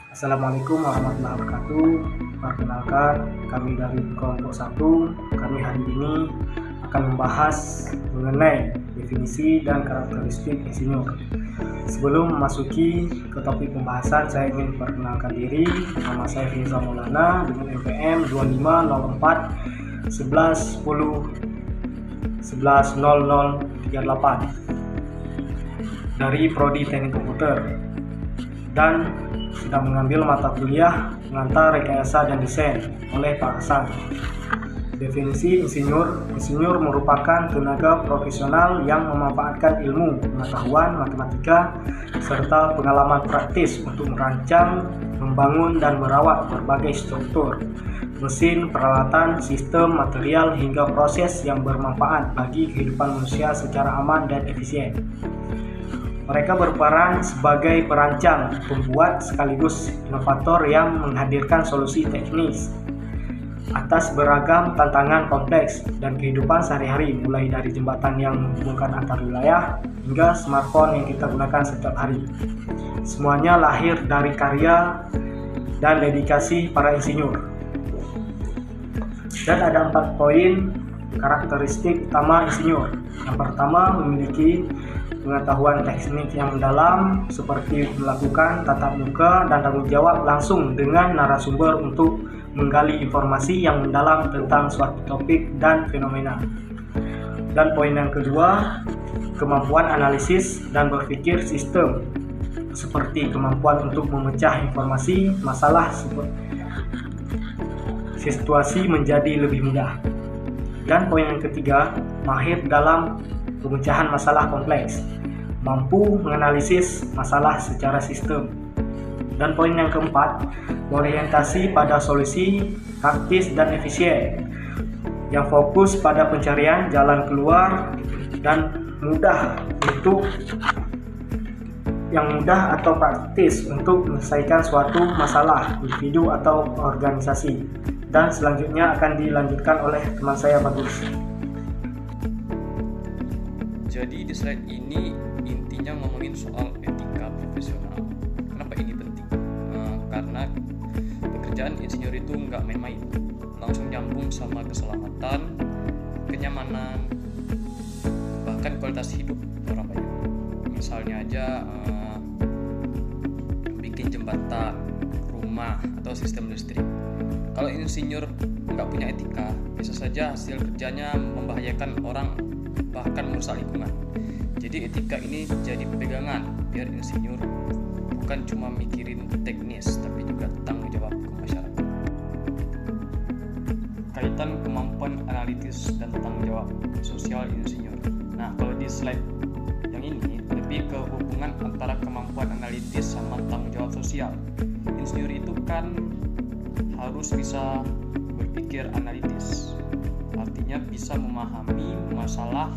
Assalamualaikum warahmatullahi wabarakatuh. Perkenalkan, kami dari kelompok 1. Kami hari ini akan membahas mengenai definisi dan karakteristik insinyur. Sebelum memasuki ke topik pembahasan, saya ingin perkenalkan diri. Nama saya Firza Maulana dengan NPM 2504 11 10 11 0038 dari Prodi Teknik Komputer dan sedang mengambil mata kuliah pengantar rekayasa dan desain oleh Pak Hasan. Definisi insinyur merupakan tenaga profesional yang memanfaatkan ilmu, pengetahuan, matematika, serta pengalaman praktis untuk merancang, membangun, dan merawat berbagai struktur, mesin, peralatan, sistem, material, hingga proses yang bermanfaat bagi kehidupan manusia secara aman dan efisien. Mereka berperan sebagai perancang, pembuat, sekaligus inovator yang menghadirkan solusi teknis atas beragam tantangan kompleks dan kehidupan sehari-hari, mulai dari jembatan yang menghubungkan antar wilayah hingga smartphone yang kita gunakan setiap hari. Semuanya lahir dari karya dan dedikasi para insinyur. Dan ada 4 poin karakteristik utama insinyur. Yang pertama, memiliki pengetahuan teknik yang mendalam, seperti melakukan tatap muka dan tanggung jawab langsung dengan narasumber untuk menggali informasi yang mendalam tentang suatu topik dan fenomena. Dan poin yang kedua, kemampuan analisis dan berpikir sistem, seperti kemampuan untuk memecah informasi, masalah, situasi menjadi lebih mudah. Dan poin yang ketiga, mahir dalam pemecahan masalah kompleks, mampu menganalisis masalah secara sistem. Dan poin yang keempat, orientasi pada solusi praktis dan efisien, yang fokus pada pencarian jalan keluar dan mudah atau praktis untuk menyelesaikan suatu masalah individu atau organisasi. Dan selanjutnya akan dilanjutkan oleh teman saya Bagus. Jadi di slide ini intinya ngomongin soal etika profesional. Kenapa ini penting? Karena pekerjaan insinyur itu nggak main-main, langsung nyambung sama keselamatan, kenyamanan, bahkan kualitas hidup orang banyak. Misalnya aja bikin jembatan, rumah, atau sistem listrik. Kalau insinyur nggak punya etika, bisa saja hasil kerjanya membahayakan orang, bahkan merusak lingkungan. Jadi etika ini jadi pegangan biar insinyur bukan cuma mikirin teknis, tapi juga tanggung jawab ke masyarakat. Kaitan kemampuan analitis dan tanggung jawab sosial insinyur. Nah, kalau di slide yang ini lebih ke hubungan antara kemampuan analitis sama tanggung jawab sosial. Insinyur itu kan harus bisa berpikir analitis, artinya bisa memahami masalah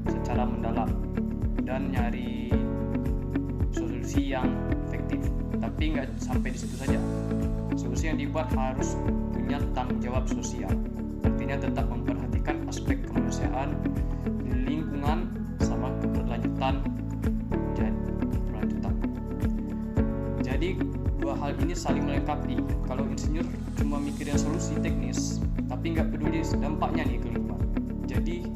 secara mendalam dan nyari solusi yang efektif. Tapi nggak sampai di situ saja. Solusi yang dibuat harus punya tanggung jawab sosial, artinya tetap memperhatikan aspek kemanusiaan, lingkungan, sama keberlanjutan. Jadi dua hal ini saling melengkapi. Kalau insinyur cuma mikirin solusi teknis, tapi nggak peduli dampaknya nih ke lingkungan, jadi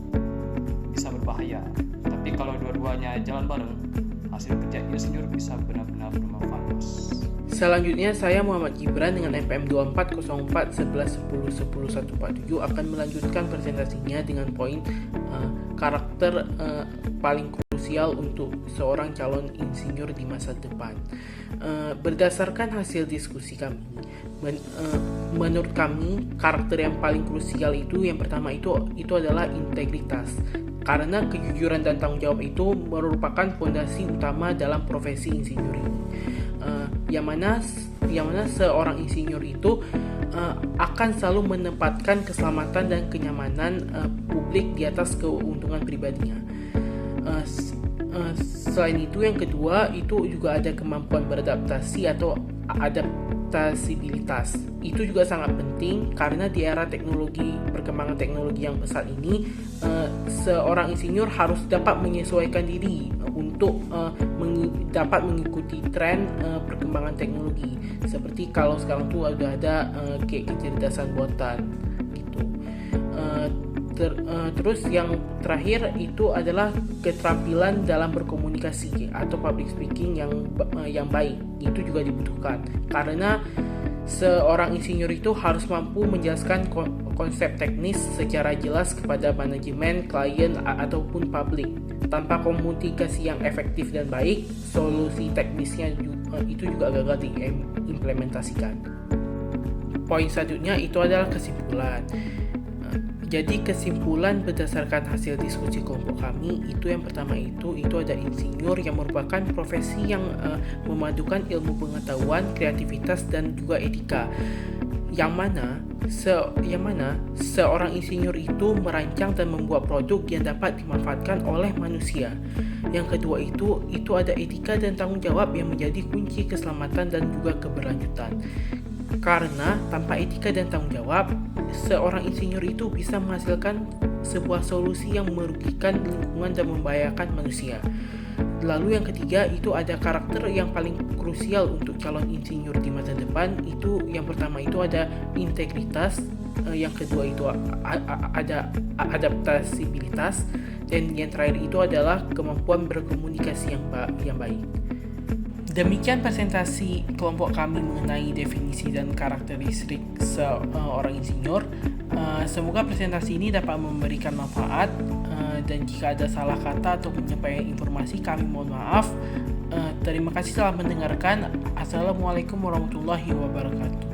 bisa berbahaya. Tapi kalau dua-duanya jalan bareng, hasil kerja insinyur bisa benar-benar bermanfaat. Selanjutnya saya Muhammad Gibran dengan NPM 2404 11 10 10 147 akan melanjutkan presentasinya dengan poin karakter paling krusial untuk seorang calon insinyur di masa depan. Berdasarkan hasil diskusi kami, menurut kami karakter yang paling krusial itu yang pertama itu adalah integritas. Karena kejujuran dan tanggung jawab itu merupakan fondasi utama dalam profesi insinyur ini. Yang mana seorang insinyur itu akan selalu menempatkan keselamatan dan kenyamanan publik di atas keuntungan pribadinya. Selain itu, yang kedua itu juga ada kemampuan beradaptasi atau adaptasibilitas. Itu juga sangat penting karena di era perkembangan teknologi yang pesat ini, seorang insinyur harus dapat menyesuaikan diri untuk dapat mengikuti tren perkembangan teknologi. Seperti kalau sekarang tuh udah ada kayak kecerdasan buatan gitu. Terus yang terakhir itu adalah keterampilan dalam berkomunikasi atau public speaking yang baik. Itu juga dibutuhkan karena seorang insinyur itu harus mampu menjelaskan konsep teknis secara jelas kepada manajemen, klien, ataupun publik. Tanpa komunikasi yang efektif dan baik, solusi teknisnya itu juga gagal diimplementasikan. Poin selanjutnya itu adalah kesimpulan. Jadi kesimpulan berdasarkan hasil diskusi kelompok kami itu yang pertama itu ada insinyur yang merupakan profesi yang memadukan ilmu pengetahuan, kreativitas dan juga etika. Yang mana seorang insinyur itu merancang dan membuat produk yang dapat dimanfaatkan oleh manusia. Yang kedua itu ada etika dan tanggung jawab yang menjadi kunci keselamatan dan juga keberlanjutan. Karena tanpa etika dan tanggung jawab, seorang insinyur itu bisa menghasilkan sebuah solusi yang merugikan lingkungan dan membahayakan manusia. Lalu yang ketiga itu ada karakter yang paling krusial untuk calon insinyur di masa depan. Itu yang pertama itu ada integritas, yang kedua itu ada adaptabilitas, dan yang terakhir itu adalah kemampuan berkomunikasi yang baik. Demikian presentasi kelompok kami mengenai definisi dan karakteristik seorang insinyur. Semoga presentasi ini dapat memberikan manfaat, dan jika ada salah kata atau penyampaian informasi kami mohon maaf. Terima kasih telah mendengarkan. Assalamualaikum warahmatullahi wabarakatuh.